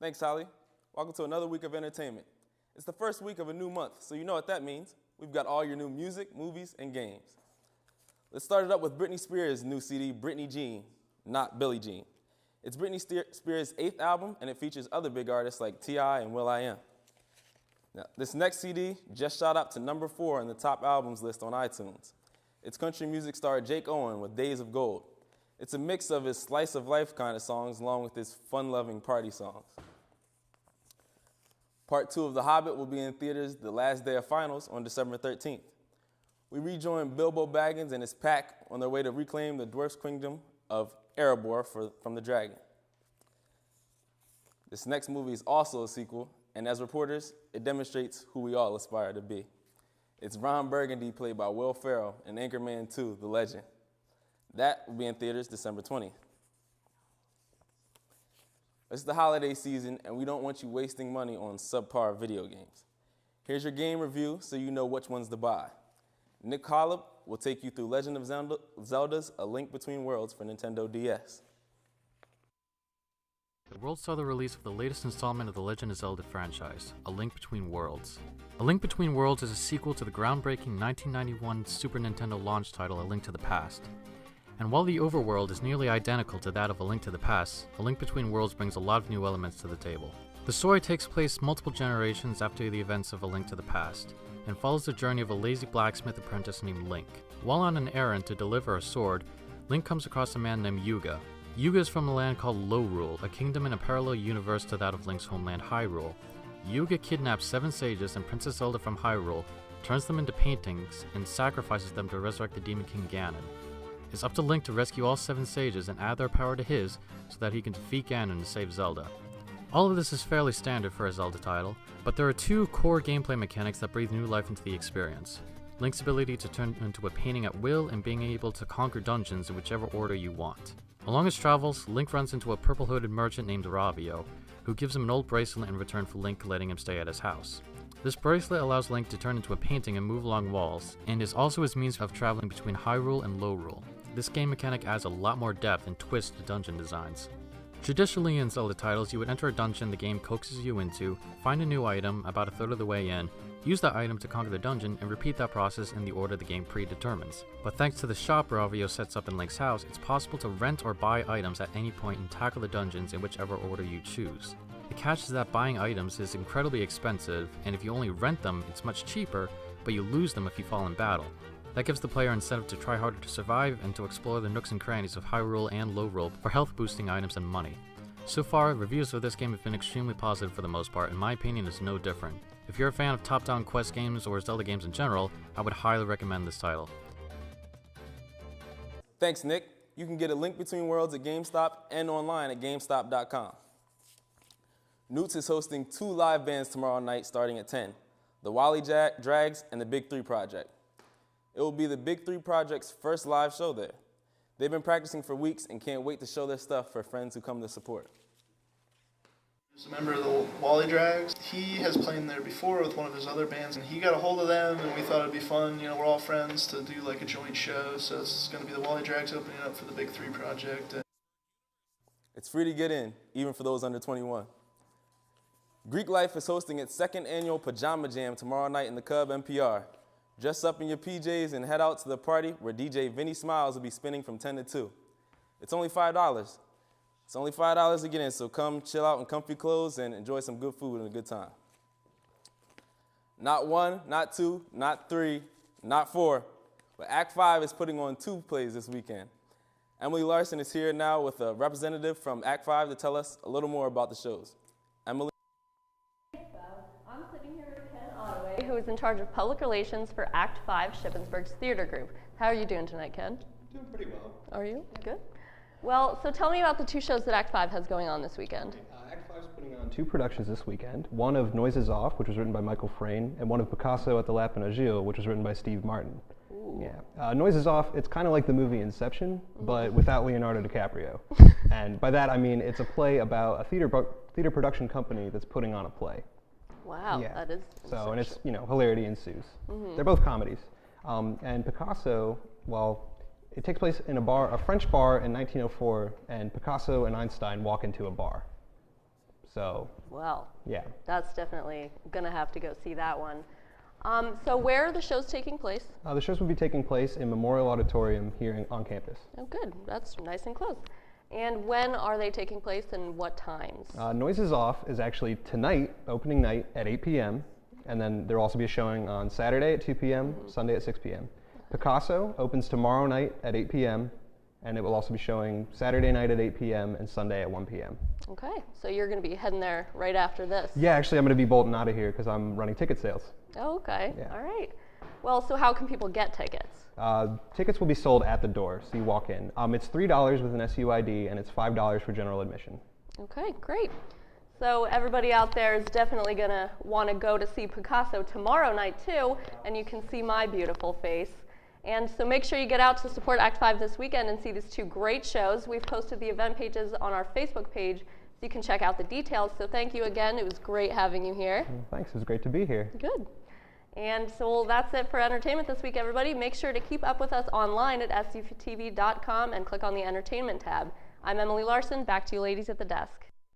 Thanks, Holly. Welcome to another week of entertainment. It's the first week of a new month, so you know what that means. We've got all your new music, movies, and games. Let's start it up with Britney Spears' new CD, Britney Jean, not Billie Jean. It's Britney Spears' 8th album, and it features other big artists like T.I. and will.i.am. Now, this next CD just shot up to number 4 in the top albums list on iTunes. It's country music star Jake Owen with Days of Gold. It's a mix of his slice of life kind of songs along with his fun-loving party songs. Part 2 of The Hobbit will be in theaters the last day of finals on December 13th. We rejoin Bilbo Baggins and his pack on their way to reclaim the dwarf's kingdom of Erebor from the dragon. This next movie is also a sequel, and as reporters, it demonstrates who we all aspire to be. It's Ron Burgundy, played by Will Ferrell, in Anchorman 2, The Legend. That will be in theaters December 20th. It's the holiday season, and we don't want you wasting money on subpar video games. Here's your game review so you know which ones to buy. Nick Collop will take you through Legend of Zelda's A Link Between Worlds for Nintendo DS. The world saw the release of the latest installment of the Legend of Zelda franchise, A Link Between Worlds. A Link Between Worlds is a sequel to the groundbreaking 1991 Super Nintendo launch title A Link to the Past. And while the overworld is nearly identical to that of A Link to the Past, A Link Between Worlds brings a lot of new elements to the table. The story takes place multiple generations after the events of A Link to the Past, and follows the journey of a lazy blacksmith apprentice named Link. While on an errand to deliver a sword, Link comes across a man named Yuga. Yuga is from a land called Lorule, a kingdom in a parallel universe to that of Link's homeland Hyrule. Yuga kidnaps 7 sages and Princess Zelda from Hyrule, turns them into paintings, and sacrifices them to resurrect the Demon King Ganon. It's up to Link to rescue all 7 sages and add their power to his so that he can defeat Ganon and save Zelda. All of this is fairly standard for a Zelda title, but there are 2 core gameplay mechanics that breathe new life into the experience. Link's ability to turn into a painting at will and being able to conquer dungeons in whichever order you want. Along his travels, Link runs into a purple-hooded merchant named Ravio, who gives him an old bracelet in return for Link letting him stay at his house. This bracelet allows Link to turn into a painting and move along walls, and is also his means of traveling between Hyrule and Lorule. This game mechanic adds a lot more depth and twist to dungeon designs. Traditionally in Zelda titles, you would enter a dungeon the game coaxes you into, find a new item about a third of the way in, use that item to conquer the dungeon, and repeat that process in the order the game predetermines. But thanks to the shop Ravio sets up in Link's house, it's possible to rent or buy items at any point and tackle the dungeons in whichever order you choose. The catch is that buying items is incredibly expensive, and if you only rent them, it's much cheaper, but you lose them if you fall in battle. That gives the player incentive to try harder to survive and to explore the nooks and crannies of Hyrule and Lorule for health boosting items and money. So far, reviews of this game have been extremely positive for the most part, and my opinion is no different. If you're a fan of top-down quest games or Zelda games in general, I would highly recommend this title. Thanks, Nick. You can get A Link Between Worlds at GameStop and online at GameStop.com. Newts is hosting 2 live bands tomorrow night starting at 10, the Wally Drags and the Big 3 Project. It will be the Big 3 Project's first live show there. They've been practicing for weeks and can't wait to show their stuff for friends who come to support. He's a member of the Wally Drags. He has played there before with one of his other bands, and he got a hold of them, and we thought it'd be fun. You know, we're all friends to do like a joint show, so it's going to be the Wally Drags opening up for the Big 3 Project. It's free to get in, even for those under 21. Greek Life is hosting its 2nd annual Pajama Jam tomorrow night in the Cub NPR. Dress up in your PJs and head out to the party where DJ Vinny Smiles will be spinning from 10 to 2. It's only $5. It's only $5 to get in, so come chill out in comfy clothes and enjoy some good food and a good time. Not 1, not 2, not 3, not 4, but Act 5 is putting on 2 plays this weekend. Emily Larson is here now with a representative from Act 5 to tell us a little more about the shows. Emily? I'm sitting here with Ken Ottaway, who is in charge of public relations for Act 5 Shippensburg's theater group. How are you doing tonight, Ken? Doing pretty well. Are you? Good. Well, so tell me about the 2 shows that Act 5 has going on this weekend. Act 5 is putting on 2 productions this weekend. One of Noises Off, which was written by Michael Frayn, and one of Picasso at the Lapin Agile, which was written by Steve Martin. Ooh. Yeah. Noises Off, it's kind of like the movie Inception, but without Leonardo DiCaprio. And by that I mean it's a play about a theater production company that's putting on a play. Wow, Yeah. that is So, and it's, you know, hilarity ensues. They're both comedies. And Picasso, well, it takes place in a French bar in 1904, and Picasso and Einstein walk into a bar. So, Well, yeah. that's definitely going to have to go see that one. So where are the shows taking place? The shows will be taking place in Memorial Auditorium here on campus. Oh, good. That's nice and close. And when are they taking place and what times? Noises Off is actually tonight, opening night at 8 p.m. And then there'll also be a showing on Saturday at 2 p.m., Sunday at 6 p.m. Picasso opens tomorrow night at 8 p.m. and it will also be showing Saturday night at 8 p.m. and Sunday at 1 p.m. Okay, so you're going to be heading there right after this. Yeah, actually I'm going to be bolting out of here because I'm running ticket sales. Oh, okay. Yeah. All right. Well, so how can people get tickets? Tickets will be sold at the door, so you walk in. It's $3 with an SUID, and it's $5 for general admission. Okay, great. So everybody out there is definitely going to want to go to see Picasso tomorrow night too, and you can see my beautiful face. And so make sure you get out to support Act 5 this weekend and see these two great shows. We've posted the event pages on our Facebook page, so you can check out the details. So thank you again. It was great having you here. Thanks, it was great to be here. Good. And so that's it for entertainment this week, everybody. Make sure to keep up with us online at SUTV.com and click on the entertainment tab. I'm Emily Larson. Back to you ladies at the desk.